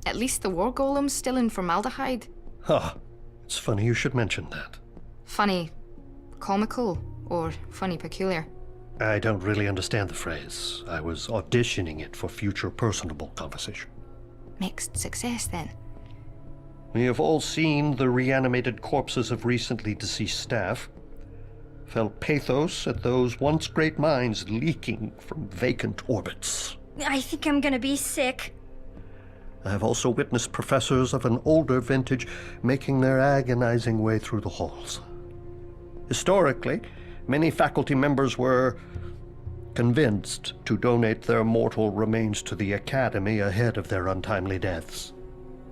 At least the war golem's still in formaldehyde. Ah, it's funny you should mention that. Funny, comical, or funny peculiar? I don't really understand the phrase. I was auditioning it for future personable conversation. Mixed success, then. We have all seen the reanimated corpses of recently deceased staff, felt pathos at those once great minds leaking from vacant orbits. I think I'm gonna be sick. I have also witnessed professors of an older vintage making their agonizing way through the halls. Historically, many faculty members were convinced to donate their mortal remains to the Academy ahead of their untimely deaths,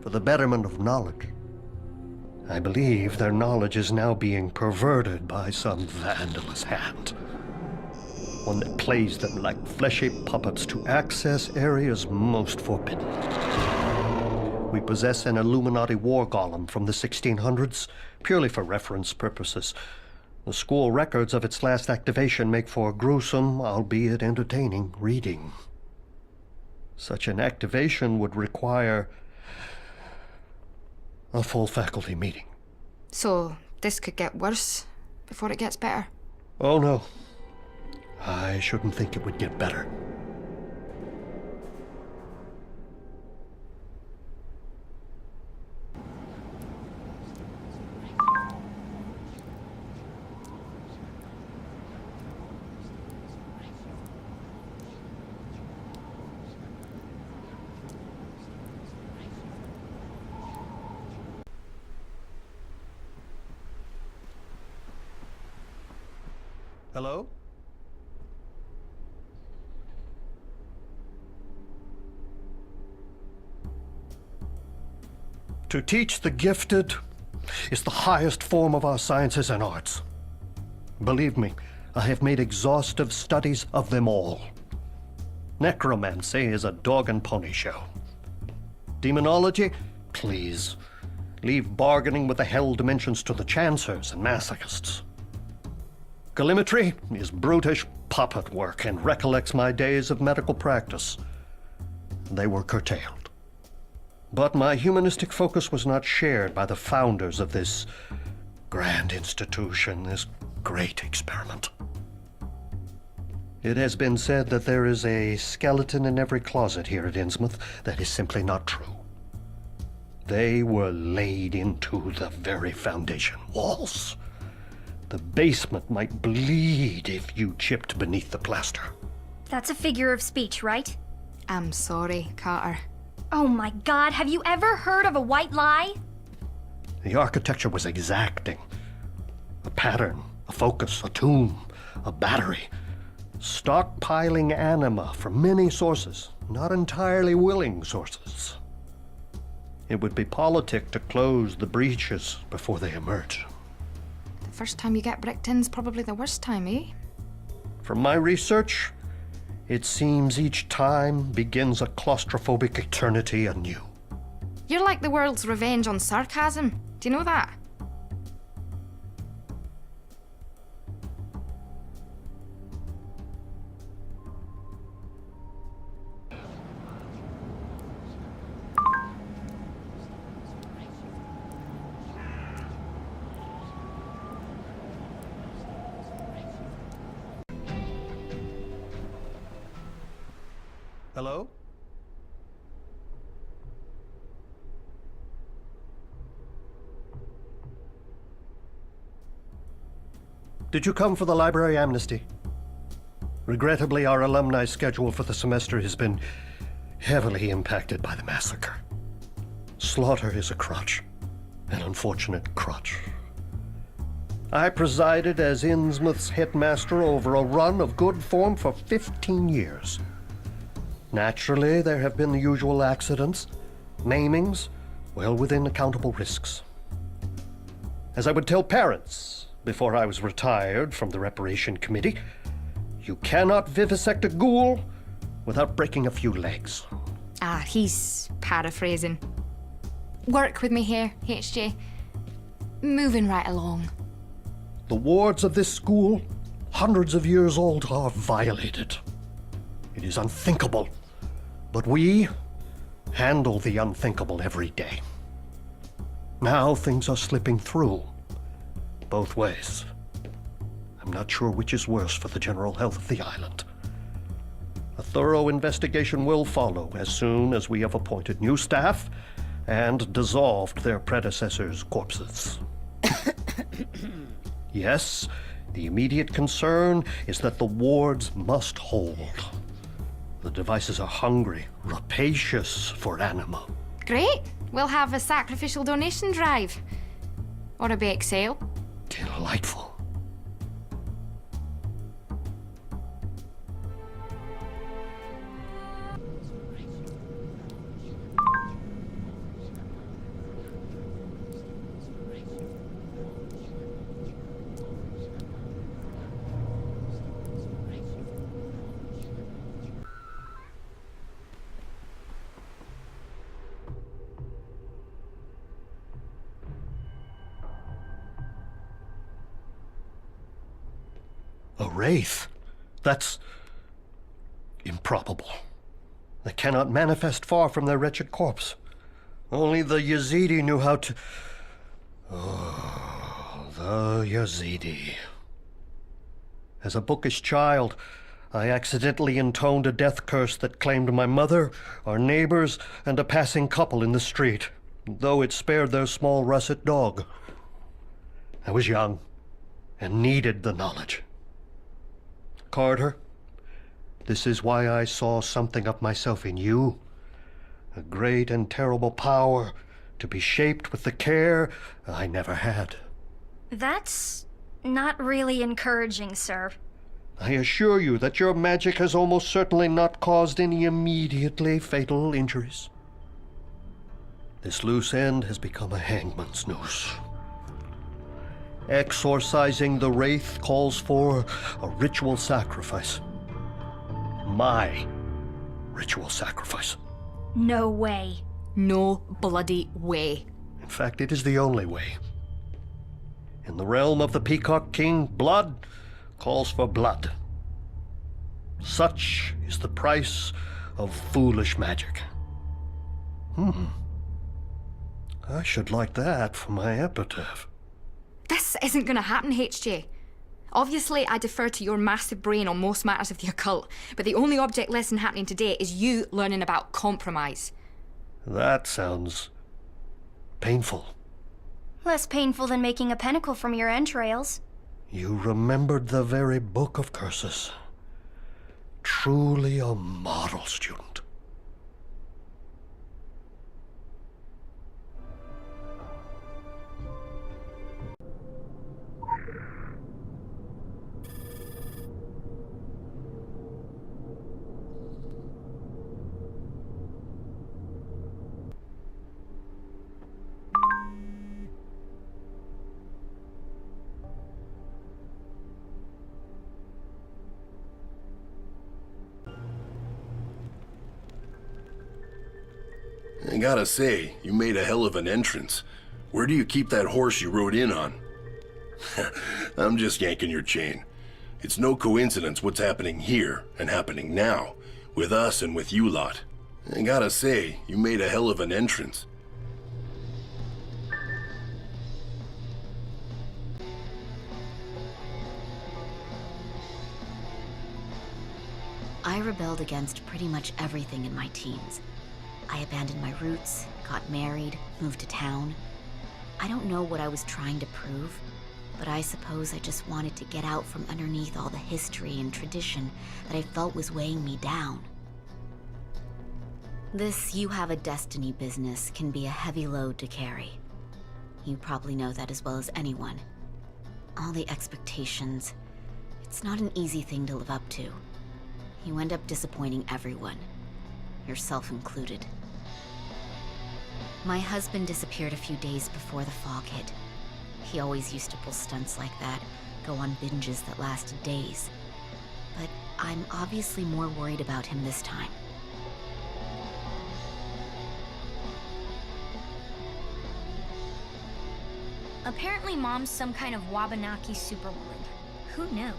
for the betterment of knowledge. I believe their knowledge is now being perverted by some vandalous hand, one that plays them like fleshy puppets to access areas most forbidden. We possess an Illuminati war golem from the 1600s, purely for reference purposes. The school records of its last activation make for gruesome, albeit entertaining, reading. Such an activation would require a full faculty meeting. So, this could get worse before it gets better? Oh no. I shouldn't think it would get better. Hello? To teach the gifted is the highest form of our sciences and arts. Believe me, I have made exhaustive studies of them all. Necromancy is a dog and pony show. Demonology? Please. Leave bargaining with the hell dimensions to the chancers and masochists. Callimetry is brutish puppet work and recollects my days of medical practice. They were curtailed. But my humanistic focus was not shared by the founders of this grand institution, this great experiment. It has been said that there is a skeleton in every closet here at Innsmouth. That is simply not true. They were laid into the very foundation walls. The basement might bleed if you chipped beneath the plaster. That's a figure of speech, right? I'm sorry, Carter. Oh my god, have you ever heard of a white lie? The architecture was exacting. A pattern, a focus, a tomb, a battery. Stockpiling anima from many sources, not entirely willing sources. It would be politic to close the breaches before they emerge. The first time you get bricked in's probably the worst time, eh? From my research, it seems each time begins a claustrophobic eternity anew. You're like the world's revenge on sarcasm. Do you know that? Hello? Did you come for the library amnesty? Regrettably, our alumni schedule for the semester has been heavily impacted by the massacre. Slaughter is a crutch, an unfortunate crutch. I presided as Innsmouth's headmaster over a run of good form for 15 years. Naturally, there have been the usual accidents, namings, well within accountable risks. As I would tell parents before I was retired from the reparation committee, you cannot vivisect a ghoul without breaking a few legs. Ah, he's paraphrasing. Work with me here, HJ. Moving right along. The wards of this school, hundreds of years old, are violated. It is unthinkable. But we handle the unthinkable every day. Now things are slipping through, both ways. I'm not sure which is worse for the general health of the island. A thorough investigation will follow as soon as we have appointed new staff and dissolved their predecessors' corpses. Yes, the immediate concern is that the wards must hold. The devices are hungry, rapacious for anima. Great. We'll have a sacrificial donation drive. Or a bake sale. Delightful. A wraith? That's improbable. They cannot manifest far from their wretched corpse. Only the Yazidi knew how to... Oh, the Yazidi. As a bookish child, I accidentally intoned a death curse that claimed my mother, our neighbors, and a passing couple in the street, though it spared their small russet dog. I was young and needed the knowledge. Carter, this is why I saw something of myself in you. A great and terrible power to be shaped with the care I never had. That's not really encouraging, sir. I assure you that your magic has almost certainly not caused any immediately fatal injuries. This loose end has become a hangman's noose. Exorcising the wraith calls for a ritual sacrifice. My ritual sacrifice. No way. No bloody way. In fact, it is the only way. In the realm of the Peacock King, blood calls for blood. Such is the price of foolish magic. I should like that for my epitaph. This isn't gonna happen, HJ. Obviously, I defer to your massive brain on most matters of the occult, but the only object lesson happening today is you learning about compromise. That sounds painful. Less painful than making a pentacle from your entrails. You remembered the very book of curses. Truly a model student. I gotta say, you made a hell of an entrance. Where do you keep that horse you rode in on? I'm just yanking your chain. It's no coincidence what's happening here and happening now, with us and with you lot. I gotta say, you made a hell of an entrance. I rebelled against pretty much everything in my teens. I abandoned my roots, got married, moved to town. I don't know what I was trying to prove, but I suppose I just wanted to get out from underneath all the history and tradition that I felt was weighing me down. This you have a destiny business can be a heavy load to carry. You probably know that as well as anyone. All the expectations, it's not an easy thing to live up to. You end up disappointing everyone, yourself included. My husband disappeared a few days before the fog hit. He always used to pull stunts like that, go on binges that lasted days. But I'm obviously more worried about him this time. Apparently Mom's some kind of Wabanaki superwoman. Who knew?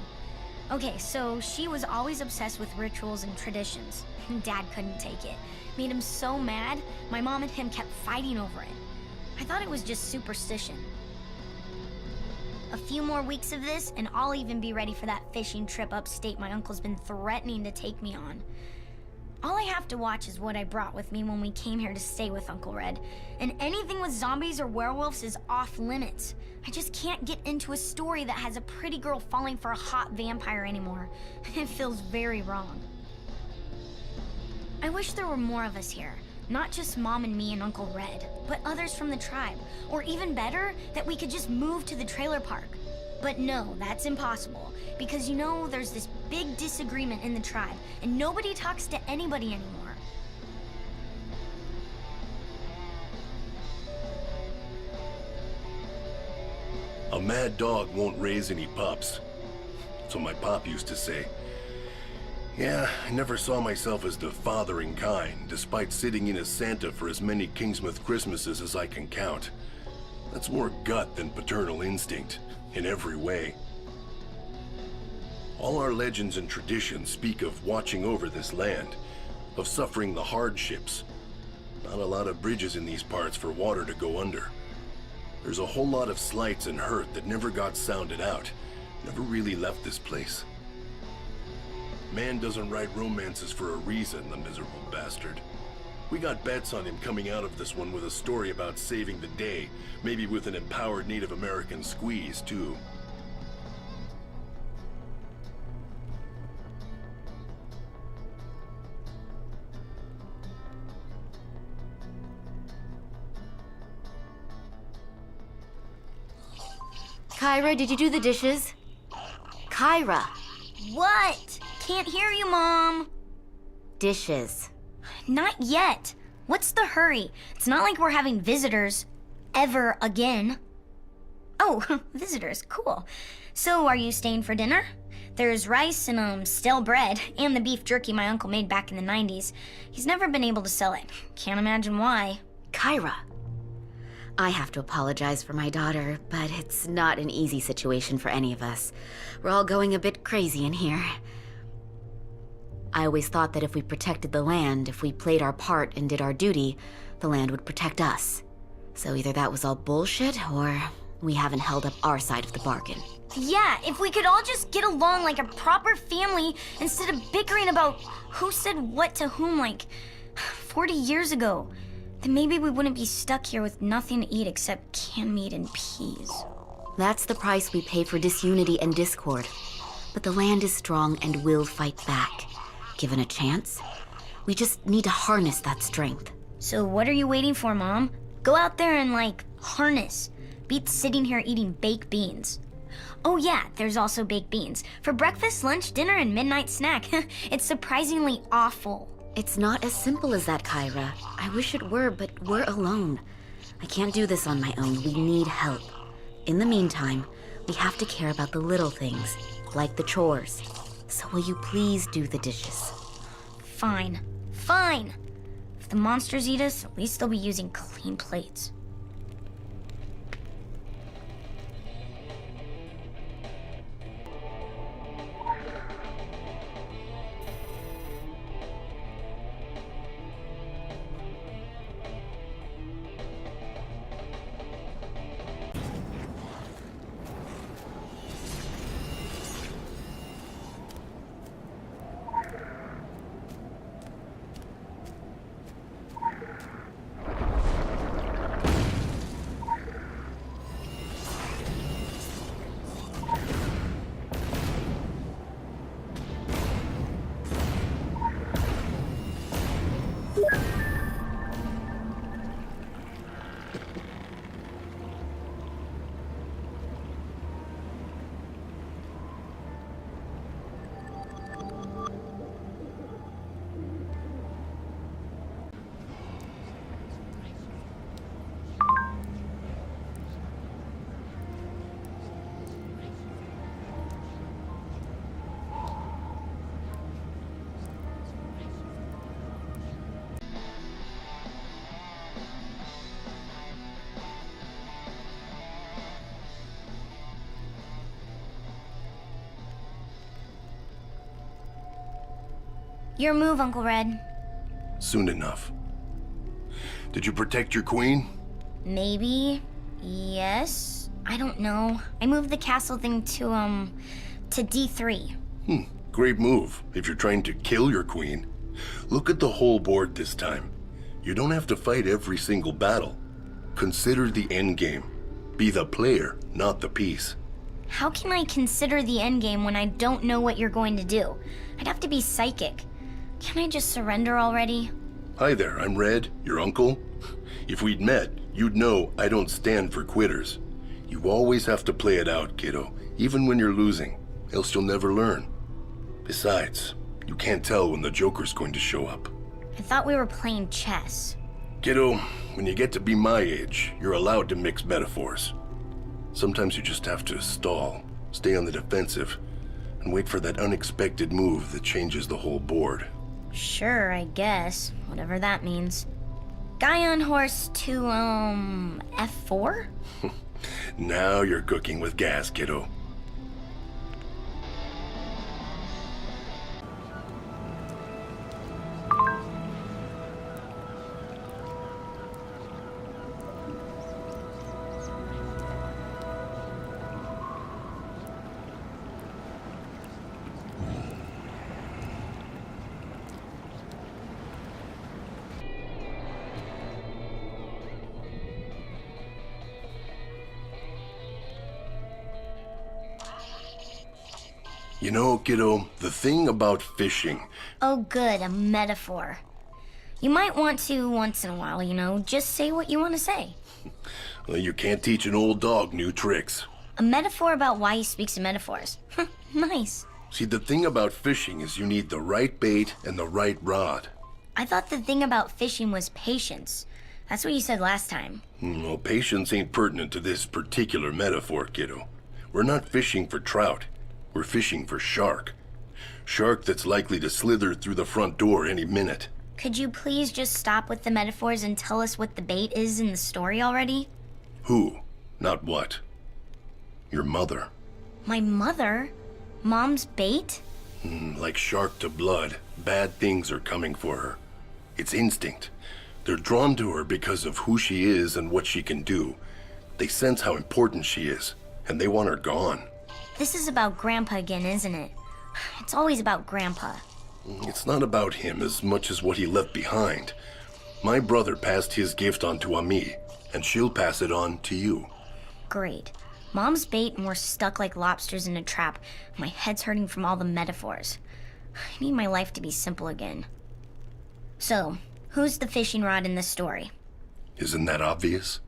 Okay, so she was always obsessed with rituals and traditions. Dad couldn't take it. Made him so mad, my mom and him kept fighting over it. I thought it was just superstition. A few more weeks of this, and I'll even be ready for that fishing trip upstate my uncle's been threatening to take me on. All I have to watch is what I brought with me when we came here to stay with Uncle Red. And anything with zombies or werewolves is off limits. I just can't get into a story that has a pretty girl falling for a hot vampire anymore. It feels very wrong. I wish there were more of us here. Not just Mom and me and Uncle Red, but others from the tribe. Or even better, that we could just move to the trailer park. But no, that's impossible. Because you know, there's this big disagreement in the tribe, and nobody talks to anybody anymore. A mad dog won't raise any pups. So my pop used to say. Yeah, I never saw myself as the fathering kind, despite sitting in as Santa for as many Kingsmouth Christmases as I can count. That's more gut than paternal instinct, in every way. All our legends and traditions speak of watching over this land, of suffering the hardships. Not a lot of bridges in these parts for water to go under. There's a whole lot of slights and hurt that never got sounded out, never really left this place. Man doesn't write romances for a reason, the miserable bastard. We got bets on him coming out of this one with a story about saving the day, maybe with an empowered Native American squeeze, too. Kyra, did you do the dishes? Kyra, What? Can't hear you, Mom. dishes. Not yet. What's the hurry? It's not like we're having visitors. Ever again. Oh, visitors, cool. So, are you staying for dinner? There's rice and, stale bread, and the beef jerky my uncle made back in the 90s. He's never been able to sell it. Can't imagine why. Kyra, I have to apologize for my daughter, but it's not an easy situation for any of us. We're all going a bit crazy in here. I always thought that if we protected the land, if we played our part and did our duty, the land would protect us. So either that was all bullshit, or we haven't held up our side of the bargain. Yeah, if we could all just get along like a proper family instead of bickering about who said what to whom like 40 years ago, then maybe we wouldn't be stuck here with nothing to eat except canned meat and peas. That's the price we pay for disunity and discord. But the land is strong and will fight back. Given a chance, we just need to harness that strength. So what are you waiting for, Mom? Go out there and, harness. Beats sitting here eating baked beans. Oh yeah, there's also baked beans. For breakfast, lunch, dinner, and midnight snack. It's surprisingly awful. It's not as simple as that, Kyra. I wish it were, but we're alone. I can't do this on my own. We need help. In the meantime, we have to care about the little things, like the chores. So will you please do the dishes? Fine. Fine. If the monsters eat us, at least they'll be using clean plates. Your move, Uncle Red. Soon enough. Did you protect your queen? Maybe. Yes. I don't know. I moved the castle thing to D3. Great move, if you're trying to kill your queen. Look at the whole board this time. You don't have to fight every single battle. Consider the end game. Be the player, not the piece. How can I consider the endgame when I don't know what you're going to do? I'd have to be psychic. Can I just surrender already? Hi there, I'm Red, your uncle. If we'd met, you'd know I don't stand for quitters. You always have to play it out, kiddo, even when you're losing, else you'll never learn. Besides, you can't tell when the Joker's going to show up. I thought we were playing chess. Kiddo, when you get to be my age, you're allowed to mix metaphors. Sometimes you just have to stall, stay on the defensive, and wait for that unexpected move that changes the whole board. Sure, I guess. Whatever that means. Guy on horse to, F4? Now you're cooking with gas, kiddo. You know, kiddo, the thing about fishing, Oh, good, a metaphor. You might want to, once in a while, just say what you want to say. well, you can't teach an old dog new tricks. A metaphor about why he speaks in metaphors. Nice. See, the thing about fishing is you need the right bait and the right rod. I thought the thing about fishing was patience. That's what you said last time. Well, patience ain't pertinent to this particular metaphor, kiddo. We're not fishing for trout. We're fishing for shark. Shark that's likely to slither through the front door any minute. Could you please just stop with the metaphors and tell us what the bait is in the story already? Who? Not what. Your mother. My mother? Mom's bait? Like shark to blood, bad things are coming for her. It's instinct. They're drawn to her because of who she is and what she can do. They sense how important she is, and they want her gone. This is about Grandpa again, isn't it? It's always about Grandpa. It's not about him as much as what he left behind. My brother passed his gift on to Ami, and she'll pass it on to you. Great. Mom's bait and we're stuck like lobsters in a trap. My head's hurting from all the metaphors. I need my life to be simple again. So, who's the fishing rod in this story? Isn't that obvious?